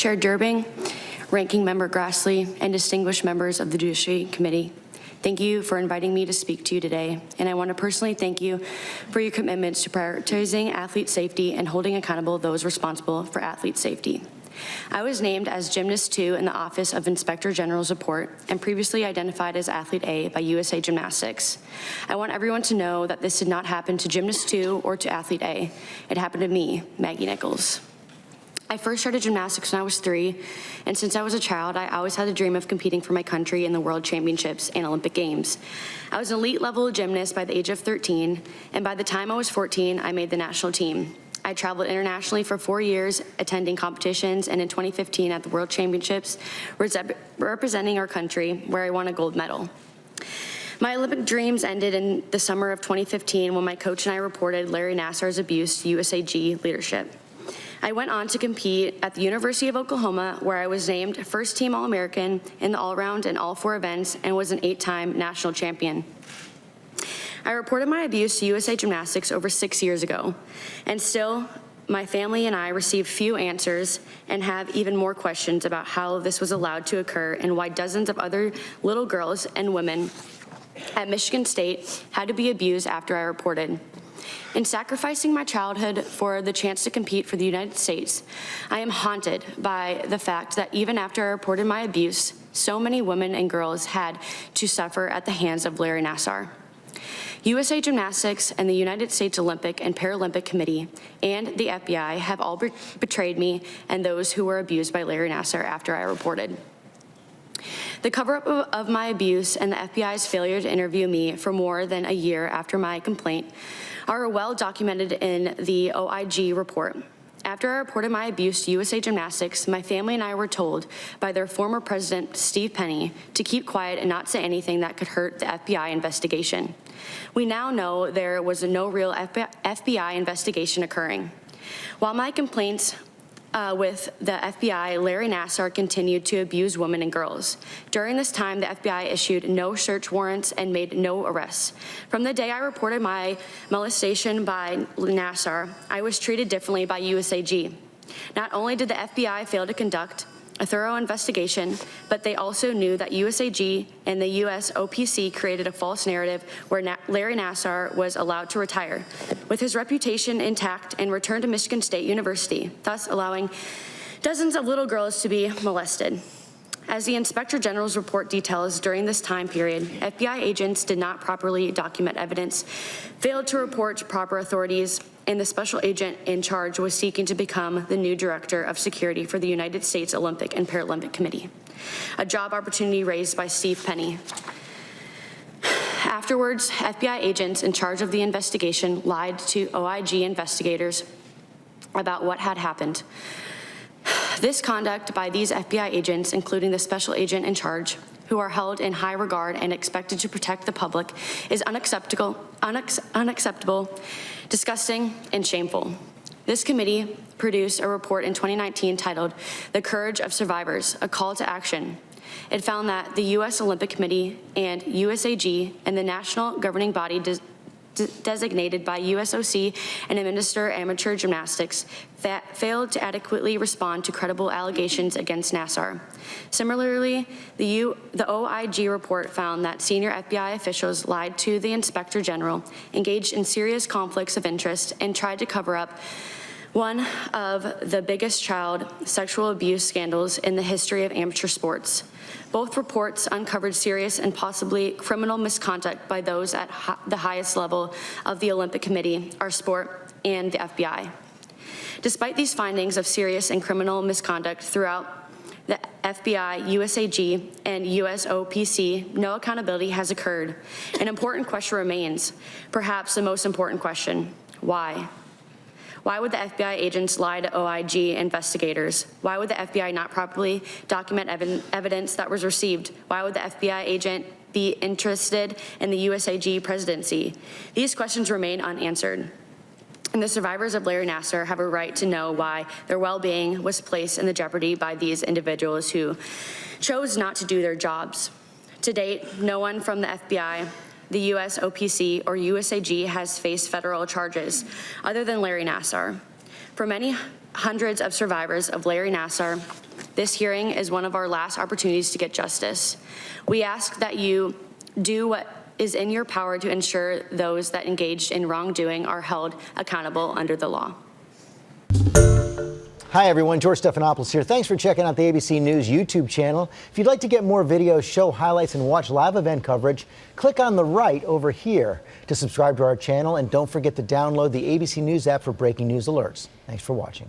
Chair Durbing, Ranking Member Grassley, and distinguished members of the Judiciary Committee, thank you for inviting me to speak to you today, and I want to personally thank you for your commitments to prioritizing athlete safety and holding accountable those responsible for athlete safety. I was named as Gymnast 2 in the Office of Inspector General's report and previously identified as Athlete A by USA Gymnastics. I want everyone to know that this did not happen to Gymnast 2 or to Athlete A. It happened to me, Maggie Nichols. I first started gymnastics when I was 3, and since I was a child, I always had a dream of competing for my country in the World Championships and Olympic Games. I was an elite level gymnast by the age of 13, and by the time I was 14, I made the national team. I traveled internationally for 4 years, attending competitions, and in 2015 at the World Championships, representing our country, where I won a gold medal. My Olympic dreams ended in the summer of 2015 when my coach and I reported Larry Nassar's abuse to USAG leadership. I went on to compete at the University of Oklahoma, where I was named first team All-American in the all-around and all 4 events and was an 8-time national champion. I reported my abuse to USA Gymnastics over 6 years ago, and still, my family and I received few answers and have even more questions about how this was allowed to occur and why dozens of other little girls and women at Michigan State had to be abused after I reported. In sacrificing my childhood for the chance to compete for the United States, I am haunted by the fact that even after I reported my abuse, so many women and girls had to suffer at the hands of Larry Nassar. USA Gymnastics and the United States Olympic and Paralympic Committee and the FBI have all betrayed me and those who were abused by Larry Nassar after I reported. The cover-up of my abuse and the FBI's failure to interview me for more than a year after my complaint are well documented in the OIG report. After I reported my abuse to USA Gymnastics, my family and I were told by their former president, Steve Penny, to keep quiet and not say anything that could hurt the FBI investigation. We now know there was no real FBI investigation occurring. While my complaints with the FBI, Larry Nassar continued to abuse women and girls. During this time, the FBI issued no search warrants and made no arrests. From the day I reported my molestation by Nassar, I was treated differently by USAG. Not only did the FBI fail to conduct a thorough investigation, but they also knew that USAG and the US OPC created a false narrative where Larry Nassar was allowed to retire, with his reputation intact and return to Michigan State University, thus allowing dozens of little girls to be molested. As the Inspector General's report details, during this time period, FBI agents did not properly document evidence, failed to report to proper authorities, and the special agent in charge was seeking to become the new director of security for the United States Olympic and Paralympic Committee, a job opportunity raised by Steve Penny. Afterwards, FBI agents in charge of the investigation lied to OIG investigators about what had happened. This conduct by these FBI agents, including the special agent in charge, who are held in high regard and expected to protect the public, is unacceptable, disgusting, and shameful. This committee produced a report in 2019 titled "The Courage of Survivors, a Call to Action." It found that the U.S. Olympic Committee and USAG and the national governing body designated by USOC and administer amateur gymnastics failed to adequately respond to credible allegations against Nassar. Similarly, the OIG report found that senior FBI officials lied to the Inspector General, engaged in serious conflicts of interest, and tried to cover up one of the biggest child sexual abuse scandals in the history of amateur sports. Both reports uncovered serious and possibly criminal misconduct by those at the highest level of the Olympic Committee, our sport, and the FBI. Despite these findings of serious and criminal misconduct throughout the FBI, USAG, and USOPC, no accountability has occurred. An important question remains, perhaps the most important question: why? Why would the FBI agents lie to OIG investigators? Why would the FBI not properly document evidence that was received? Why would the FBI agent be interested in the USAG presidency? These questions remain unanswered. And the survivors of Larry Nassar have a right to know why their well-being was placed in jeopardy by these individuals who chose not to do their jobs. To date, no one from the FBI, the US OPC, or USAG has faced federal charges other than Larry Nassar. For many hundreds of survivors of Larry Nassar, This hearing is one of our last opportunities to get justice. We ask that you do what is in your power to ensure those that engaged in wrongdoing are held accountable under the law. Hi, everyone. George Stephanopoulos here. Thanks for checking out the ABC News YouTube channel. If you'd like to get more videos, show highlights, and watch live event coverage, click on the right over here to subscribe to our channel. And don't forget to download the ABC News app for breaking news alerts. Thanks for watching.